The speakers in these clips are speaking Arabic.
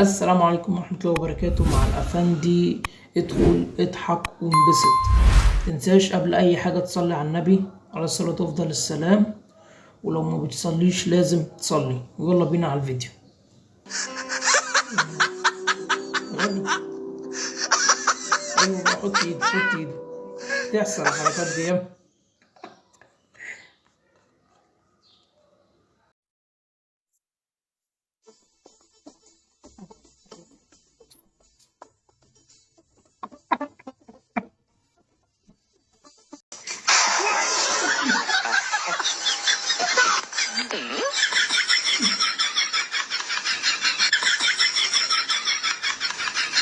السلام عليكم ورحمة الله وبركاته. مع الأفندي. ادخل اضحك وانبسط. متنساش قبل أي حاجة تصلي على النبي عليه الصلاة أفضل السلام، ولو ما بتصليش لازم تصلي. ويلا بينا على الفيديو. غني. أيوة بقى، حط ايدك حط ايدك. تحصل الحركات دي ياما.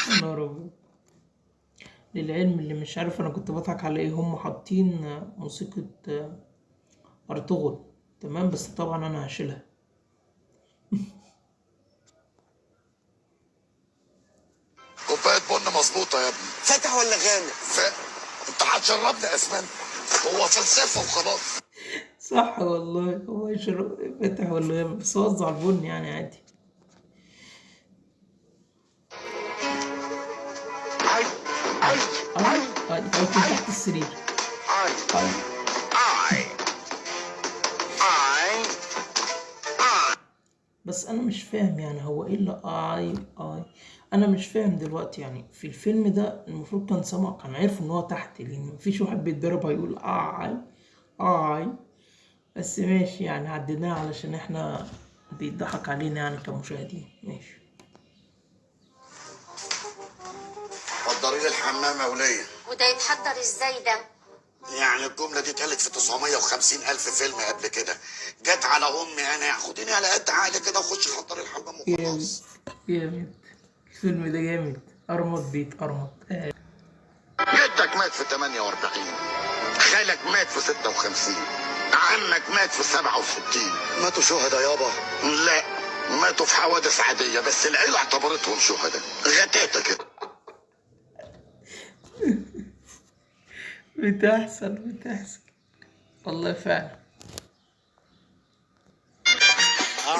يا نهار أبيض. للعلم اللي مش عارف أنا كنت بضحك على إيه، هم حاطين موسيقى أرطغرل، تمام، بس طبعا أنا هشيلها. كوباية بن مظبوطة يا ابني. فاتح ولا غامق؟ انت هتشربني اسمنت؟ هو فلسفة وخلاص. صح والله، هو يشرب فاتح ولا غامق، بس وزع البن يعني عادي. اي اي أي اي أي أو يكون تحت السرير. اي أي اي اي بس أنا مش فاهم يعني هو إيه اللي أي. أنا مش فاهم دلوقتي، يعني في الفيلم ده المفروض كان سمع، كان عارف إن هو تحت، لأن مفيش واحد بيتضرب هيقول أي. بس ماشي يعني، عديناها علشان إحنا بيضحك علينا يعني كمشاهدين. ماشي. حضري لي الحمام يا ولية. وده يتحضر ازاي ده؟ يعني الجملة دي اتقالت في 950 ألف فيلم قبل كده. جت على أمي أنا، خديني على قد عقلي كده وخش حضري الحمام جامد وخلاص. جامد. الفيلم ده جامد. أرمط بيت أرمط. جدك مات في 48، خالك مات في 56، عمك مات في 67. ماتوا شهداء يابا؟ لا، ماتوا في حوادث عادية بس العيلة اعتبرتهم شهداء. غتاتة كده. بتحصل والله فعلا.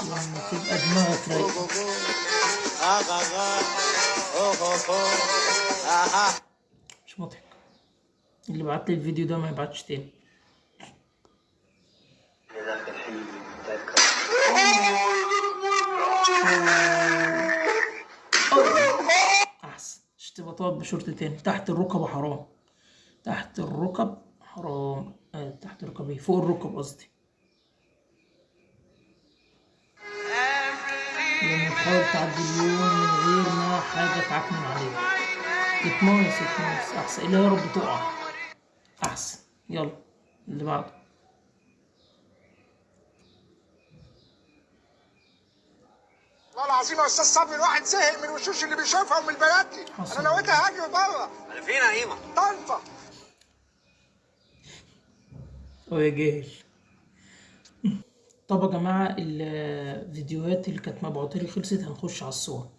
لما تبقى دماغك رايقة. مش مضحك. اللي بعتلي الفيديو ده ما يبعتش تاني. أحسن مش تبقى تقعد بشورت تاني. تحت الركبة حرام. تحت الركب حرام. تحت الركب ايه، فوق الركب قصدي. لما تحاول تعدي اليوم من غير ما حاجة تعكنن عليك، يتمايص أحسن. إلا يا رب تقع. أحسن. يلا اللي بعده. والله العظيم يا استاذ صبري الواحد زهق من الوشوش اللي بيشوفها ومن البنات دي. حصل. انا نويتها هاجي بره. على فين يا قيمة؟ طنطا. هو يا جاهل. طب يا جماعة، الفيديوهات اللي كانت مبعوتة لي خلصت، هنخش على الصور.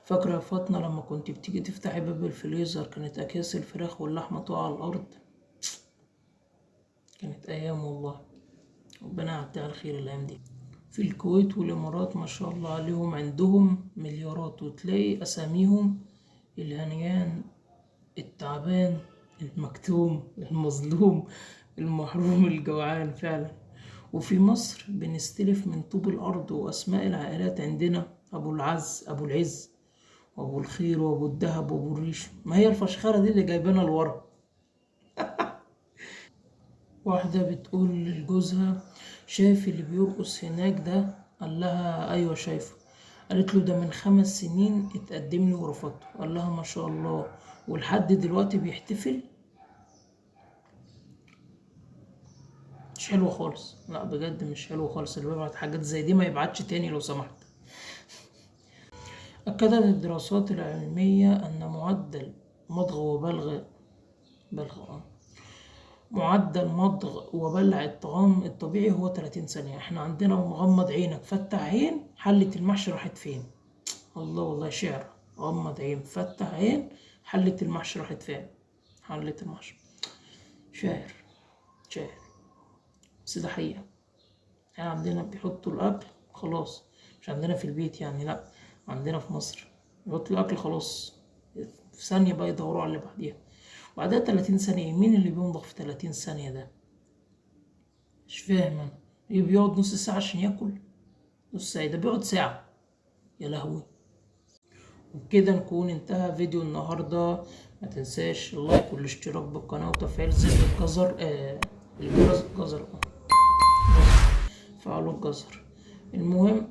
فاكرة يا فاطمة لما كنت بتيجي تفتحي باب الفريزر كانت أكياس الفراخ واللحمة تقع على الأرض؟ كانت أيام والله. ربنا يعديها على خير الأيام دي. في الكويت والإمارات ما شاء الله عليهم، عندهم مليارات، وتلاقي أساميهم: الهنيان، التعبان، المكتوم، المظلوم، المحروم، الجوعان فعلا. وفي مصر بنستلف من طوب الأرض، وأسماء العائلات عندنا: أبو العز وأبو الخير وأبو الدهب وأبو الريش. ما هي الفشخرة دي اللي جايبانا لورا. واحدة بتقول لجوزها: شايف اللي بيرقص هناك ده؟ قال لها: أيوة شايفه. قالت له: ده من 5 سنين اتقدم لي ورفضته. قال لها: ما شاء الله، ولحد دلوقتي بيحتفل؟ مش حلوة خالص، لا بجد مش حلوة خالص. اللي بيبعت حاجات زي دي ما يبعتش تاني لو سمحت. أكدت الدراسات العلمية أن معدل مضغ معدل مضغ وبلع الطعام الطبيعي هو 30 ثانية. احنا عندنا مغمض عينك فتح عين، حلة المحشي راحت فين؟ الله والله شعر. غمض عين فتح عين، حلة المحشي راحت فين؟ حلة المحشي. شاعر. بس ده حقيقة. يعني عندنا بيحطوا الأكل خلاص، مش عندنا في البيت يعني، لأ عندنا في مصر يحط الأكل خلاص في ثانية بقى يدوروا على اللي بعديها. وبعدها 30 ثانية، مين اللي بينضغ في 30 ثانية ده؟ مش فاهم أنا. إيه بيقعد نص ساعة عشان ياكل؟ نص ساعة ده بيقعد ساعة، يا لهوي. وبكده نكون انتهى فيديو النهاردة. ما تنساش اللايك والاشتراك بالقناة وتفعيل زر الجزر الجرس الجزر فعلوا الجزر. المهم،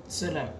سلام.